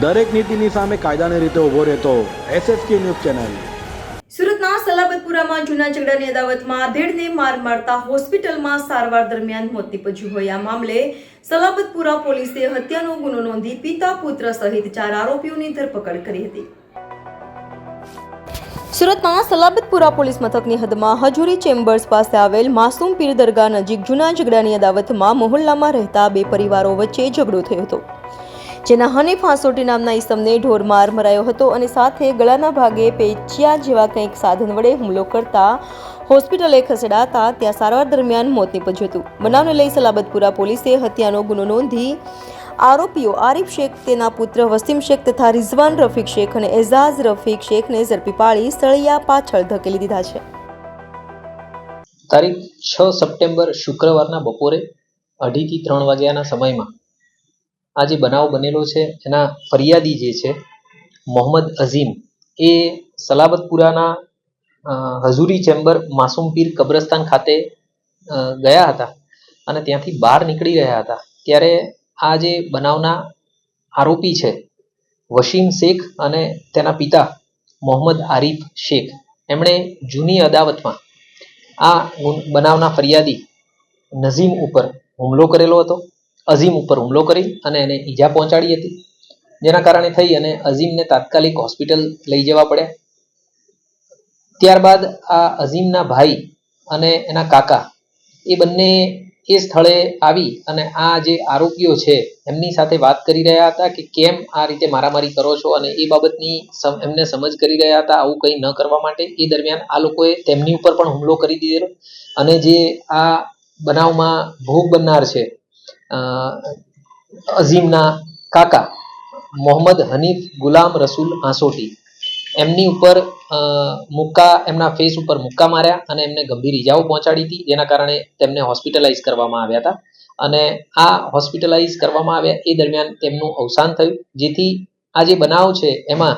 દરેક નીતિની સામે કાયદાની રીતે ઊભો રહેતો SSK ન્યૂઝ ચેનલ। સુરતના સલાબતપુરામાં જૂના ઝઘડાની અદાવતમાં આધેડને માર મારતા હોસ્પિટલમાં સારવાર દરમિયાન મોત નીપજ્યું હોય આ મામલે સલાબતપુરા પોલીસે હત્યાનો ગુનો નોંધી પિતા પુત્ર સહિત 4 આરોપીઓની ધરપકડ કરી હતી। સુરતના સલાબતપુરા પોલીસ મથકની હદમાં હજુરી ચેમ્બર્સ પાસે આવેલ માસૂમ પીર દરગાહ નજીક જૂના ઝઘડાની અદાવતમાં મોહલ્લામાં રહેતા બે પરિવારો વચ્ચે ઝઘડો થયો હતો, જેના હનીફ હાંસોટી નામના ઈસમને ઢોરમાર મરાયો હતો અને સાથે ગળાના ભાગે પેચિયા જેવા કંઈક સાધન વડે હુમલો કરતા હોસ્પિટલે ખસેડાતા ત્યાં સારવાર દરમિયાન મોત નીપજ્યું હતું। બનાવને લઈ સલાબતપુરા પોલીસે હત્યાનો ગુનો નોંધી આરોપીઓ આરિફ શેખ, તેના પુત્ર વસીમ શેખ તથા રિઝવાન રફીક શેખ અને એઝાઝ રફીક શેખને ઝડપી પાડી સળિયા પાછળ ધકેલી દીધા છે। તારીખ 6 સપ્ટેમ્બર શુક્રવારના બપોરે 2:30 થી 3 વાગ્યાના સમયમાં આ જે બનાવ બનેલો છે એના ફરિયાદી જે છે મોહમ્મદ અઝીમ એ સલાબતપુરાના હજુરી ચેમ્બર માસૂમ પીર કબ્રસ્તાન ખાતે ગયા હતા અને ત્યાંથી બહાર નીકળી રહ્યા હતા ત્યારે આ જે બનાવના આરોપી છે વસીમ શેખ અને તેના પિતા મોહમ્મદ આરિફ શેખ એમણે જૂની અદાવતમાં આ બનાવના ફરિયાદી નઝીમ ઉપર હુમલો કરેલો હતો। અઝીમ ઉપર હુમલો કરી અને એને ઈજા પહોંચાડી હતી, જેના કારણે થઈ અને અઝીમને તાત્કાલિક હોસ્પિટલ લઈ જવા પડ્યા। ત્યારબાદ આ અઝીમના ભાઈ અને એના કાકા એ બંને એ સ્થળે આવી અને આ જે આરોપીઓ છે એમની સાથે વાત કરી રહ્યા હતા કે કેમ આ રીતે મારામારી કરો છો અને એ બાબતની એમને સમજ કરી રહ્યા હતા આવું કંઈ ન કરવા માટે। એ દરમિયાન આ લોકોએ તેમની ઉપર પણ હુમલો કરી દીધેલો અને જે આ બનાવમાં ભોગ બનનાર છે અઝીમના કાકા મોહમ્મદ હનીફ ગુલામ રસૂલ હાંસોટી એમની ઉપર એમના ફેસ ઉપર મુક્કા માર્યા અને એમને ગંભીર ઈજાઓ પહોંચાડી હતી, જેના કારણે તેમને હોસ્પિટલાઇઝ કરવામાં આવ્યા હતા અને આ હોસ્પિટલાઇઝ કરવામાં આવ્યા એ દરમિયાન તેમનું અવસાન થયું। જેથી આ જે બનાવ છે એમાં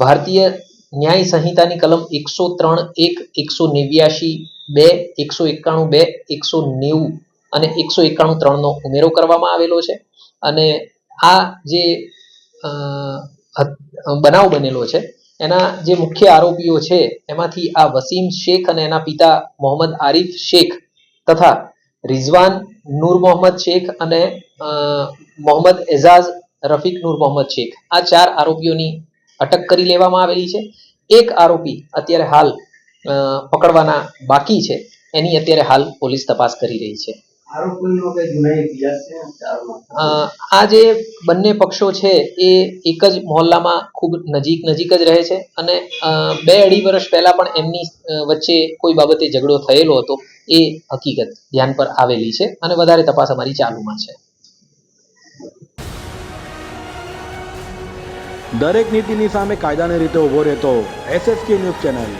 ભારતીય ન્યાય સંહિતાની કલમ 103(1), 189(2), 191(2), 190 અને 191(3) નો ઉમેરો કરવામાં આવેલો છે અને આ જે બનાવ બનેલો છે એના જે મુખ્ય આરોપીઓ છે એમાંથી આ વસીમ શેખ અને એના પિતા મોહમ્મદ આરિફ શેખ તથા રિઝવાન નૂર મોહમ્મદ શેખ અને મોહમ્મદ એઝાઝ રફીક નૂર મોહમ્મદ શેખ આ 4 આરોપીઓની અટક કરી લેવામાં આવેલી છે। એક આરોપી અત્યારે હાલ પકડવાના બાકી છે, એની અત્યારે હાલ પોલીસ તપાસ કરી રહી છે। આ જે બંને પક્ષો છે એ એક જ મોહલ્લામાં ખૂબ નજીક જ રહે છે અને 2-2.5 વર્ષ પહેલા પણ એમની વચ્ચે કોઈ બાબતે ઝઘડો થયેલો હતો એ હકીકત ધ્યાન પર આવેલી છે અને વધારે તપાસ અમારી ચાલુમાં છે। દરેક નીતિની સામે કાયદાની રીતે ઊભો રહેતો SSK ન્યૂઝ ચેનલ।